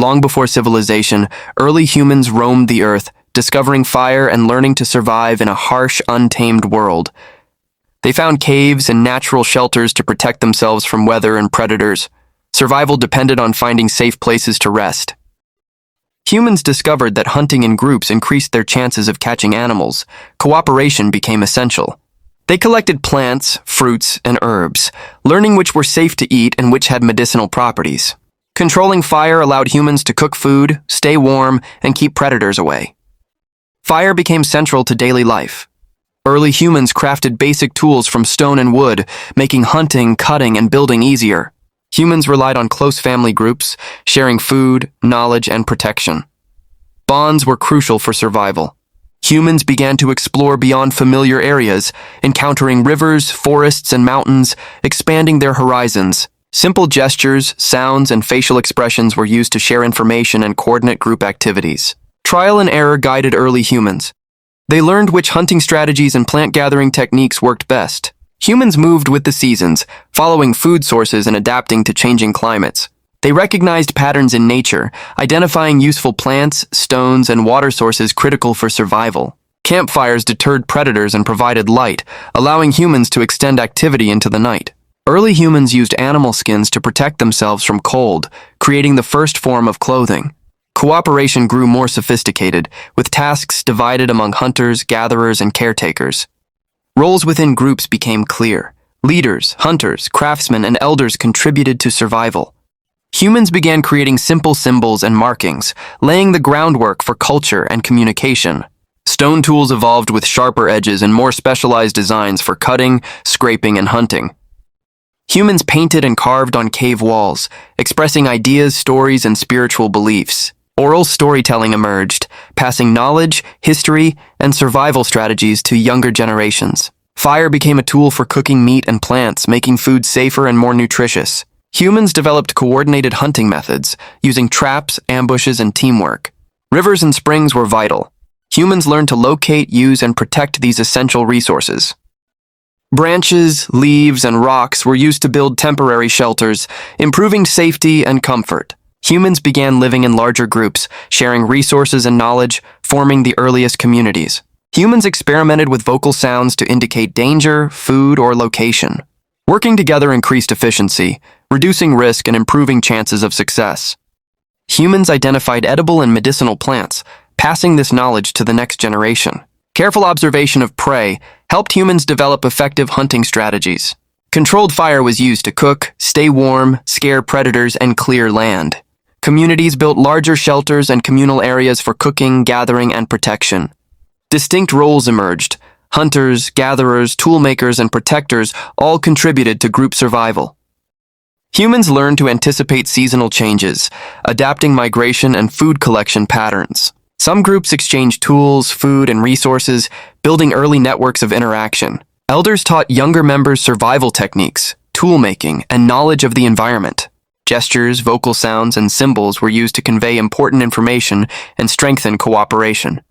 Long before civilization, early humans roamed the earth, discovering fire and learning to survive in a harsh, untamed world. They found caves and natural shelters to protect themselves from weather and predators. Survival depended on finding safe places to rest. Humans discovered that hunting in groups increased their chances of catching animals. Cooperation became essential. They collected plants, fruits, and herbs, learning which were safe to eat and which had medicinal properties. Controlling fire allowed humans to cook food, stay warm, and keep predators away. Fire became central to daily life. Early humans crafted basic tools from stone and wood, making hunting, cutting, and building easier. Humans relied on close family groups, sharing food, knowledge, and protection. Bonds were crucial for survival. Humans began to explore beyond familiar areas, encountering rivers, forests, and mountains, expanding their horizons. Simple gestures, sounds, and facial expressions were used to share information and coordinate group activities. Trial and error guided early humans. They learned which hunting strategies and plant-gathering techniques worked best. Humans moved with the seasons, following food sources and adapting to changing climates. They recognized patterns in nature, identifying useful plants, stones, and water sources critical for survival. Campfires deterred predators and provided light, allowing humans to extend activity into the night. Early humans used animal skins to protect themselves from cold, creating the first form of clothing. Cooperation grew more sophisticated, with tasks divided among hunters, gatherers, and caretakers. Roles within groups became clear. Leaders, hunters, craftsmen, and elders contributed to survival. Humans began creating simple symbols and markings, laying the groundwork for culture and communication. Stone tools evolved with sharper edges and more specialized designs for cutting, scraping, and hunting. Humans painted and carved on cave walls, expressing ideas, stories, and spiritual beliefs. Oral storytelling emerged, passing knowledge, history, and survival strategies to younger generations. Fire became a tool for cooking meat and plants, making food safer and more nutritious. Humans developed coordinated hunting methods, using traps, ambushes, and teamwork. Rivers and springs were vital. Humans learned to locate, use, and protect these essential resources. Branches, leaves, and rocks were used to build temporary shelters, improving safety and comfort. Humans began living in larger groups, sharing resources and knowledge, forming the earliest communities. Humans experimented with vocal sounds to indicate danger, food, or location. Working together increased efficiency, reducing risk and improving chances of success. Humans identified edible and medicinal plants, passing this knowledge to the next generation. Careful observation of prey helped humans develop effective hunting strategies. Controlled fire was used to cook, stay warm, scare predators, and clear land. Communities built larger shelters and communal areas for cooking, gathering, and protection. Distinct roles emerged. Hunters, gatherers, toolmakers, and protectors all contributed to group survival. Humans learned to anticipate seasonal changes, adapting migration and food collection patterns. Some groups exchanged tools, food, and resources, building early networks of interaction. Elders taught younger members survival techniques, tool-making, and knowledge of the environment. Gestures, vocal sounds, and symbols were used to convey important information and strengthen cooperation.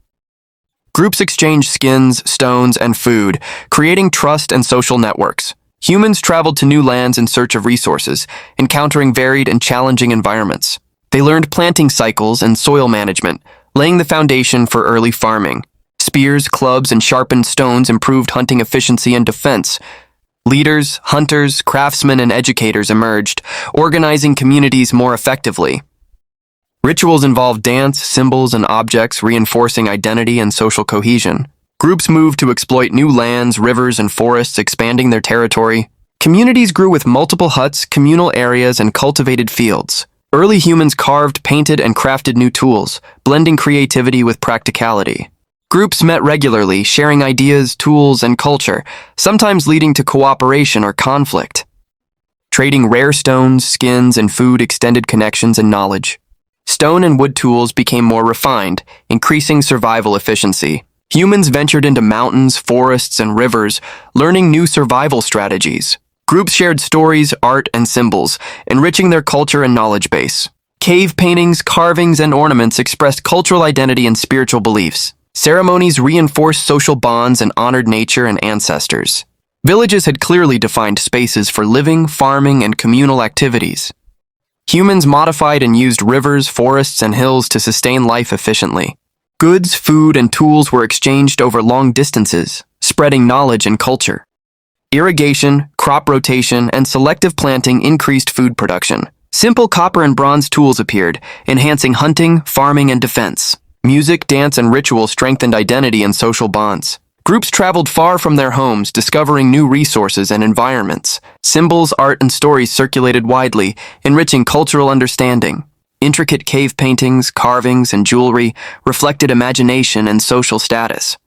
Groups exchanged skins, stones, and food, creating trust and social networks. Humans traveled to new lands in search of resources, encountering varied and challenging environments. They learned planting cycles and soil management, laying the foundation for early farming. Spears, clubs, and sharpened stones improved hunting efficiency and defense. Leaders, hunters, craftsmen, and educators emerged, organizing communities more effectively. Rituals involved dance, symbols, and objects, reinforcing identity and social cohesion. Groups moved to exploit new lands, rivers, and forests, expanding their territory. Communities grew with multiple huts, communal areas, and cultivated fields. Early humans carved, painted, and crafted new tools, blending creativity with practicality. Groups met regularly, sharing ideas, tools, and culture, sometimes leading to cooperation or conflict. Trading rare stones, skins, and food extended connections and knowledge. Stone and wood tools became more refined, increasing survival efficiency. Humans ventured into mountains, forests, and rivers, learning new survival strategies. Groups shared stories, art, and symbols, enriching their culture and knowledge base. Cave paintings, carvings, and ornaments expressed cultural identity and spiritual beliefs. Ceremonies reinforced social bonds and honored nature and ancestors. Villages had clearly defined spaces for living, farming, and communal activities. Humans modified and used rivers, forests, and hills to sustain life efficiently. Goods, food, and tools were exchanged over long distances, spreading knowledge and culture. Irrigation, crop rotation, and selective planting increased food production. Simple copper and bronze tools appeared, enhancing hunting, farming, and defense. Music, dance, and ritual strengthened identity and social bonds. Groups traveled far from their homes, discovering new resources and environments. Symbols, art, and stories circulated widely, enriching cultural understanding. Intricate cave paintings, carvings, and jewelry reflected imagination and social status.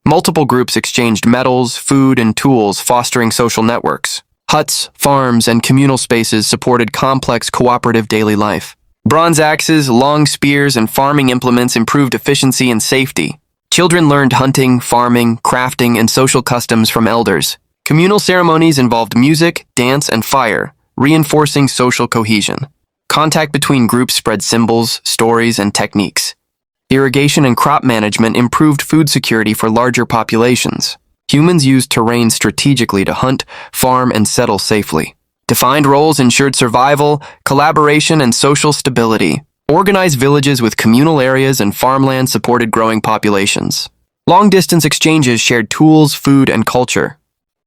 Multiple groups exchanged metals, food, and tools, fostering social networks. Huts, farms, and communal spaces supported complex cooperative daily life. Bronze axes, long spears, and farming implements improved efficiency and safety. Children learned hunting, farming, crafting, and social customs from elders. Communal ceremonies involved music, dance, and fire, reinforcing social cohesion. Contact between groups spread symbols, stories, and techniques. Irrigation and crop management improved food security for larger populations. Humans used terrain strategically to hunt, farm, and settle safely. Defined roles ensured survival, collaboration, and social stability. Organized villages with communal areas and farmland supported growing populations. Long-distance exchanges shared tools, food, and culture.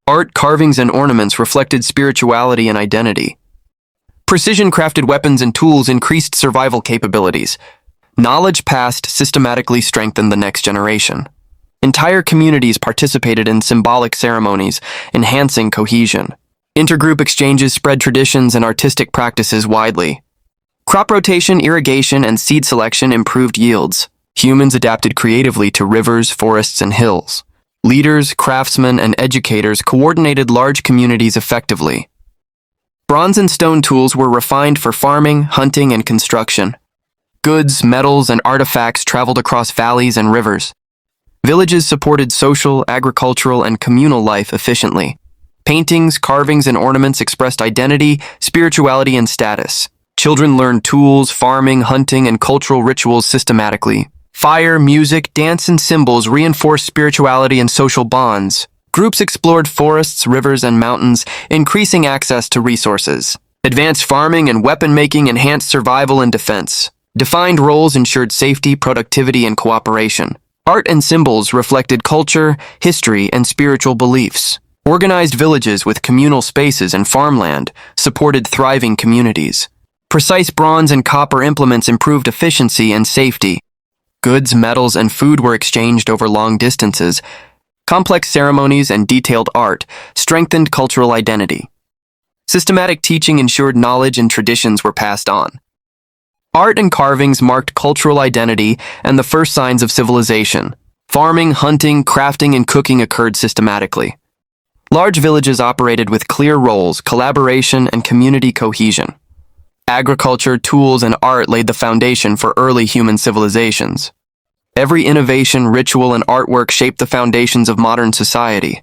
Art, carvings, and ornaments reflected spirituality and identity. Precision-crafted weapons and tools increased survival capabilities. Knowledge passed systematically strengthened the next generation. Entire communities participated in symbolic ceremonies, enhancing cohesion. Intergroup exchanges spread traditions and artistic practices widely. Crop rotation, irrigation, and seed selection improved yields. Humans adapted creatively to rivers, forests, and hills. Leaders, craftsmen, and educators coordinated large communities effectively. Bronze and stone tools were refined for farming, hunting, and construction. Goods, metals, and artifacts traveled across valleys and rivers. Villages supported social, agricultural, and communal life efficiently. Paintings, carvings, and ornaments expressed identity, spirituality, and status. Children learned tools, farming, hunting, and cultural rituals systematically. Fire, music, dance, and symbols reinforced spirituality and social bonds. Groups explored forests, rivers, and mountains, increasing access to resources. Advanced farming and weapon-making enhanced survival and defense. Defined roles ensured safety, productivity, and cooperation. Art and symbols reflected culture, history, and spiritual beliefs. Organized villages with communal spaces and farmland supported thriving communities. Precise bronze and copper implements improved efficiency and safety. Goods, metals, and food were exchanged over long distances. Complex ceremonies and detailed art strengthened cultural identity. Systematic teaching ensured knowledge and traditions were passed on. Art and carvings marked cultural identity and the first signs of civilization. Farming, hunting, crafting, and cooking occurred systematically. Large villages operated with clear roles, collaboration, and community cohesion. Agriculture, tools, and art laid the foundation for early human civilizations. Every innovation, ritual, and artwork shaped the foundations of modern society.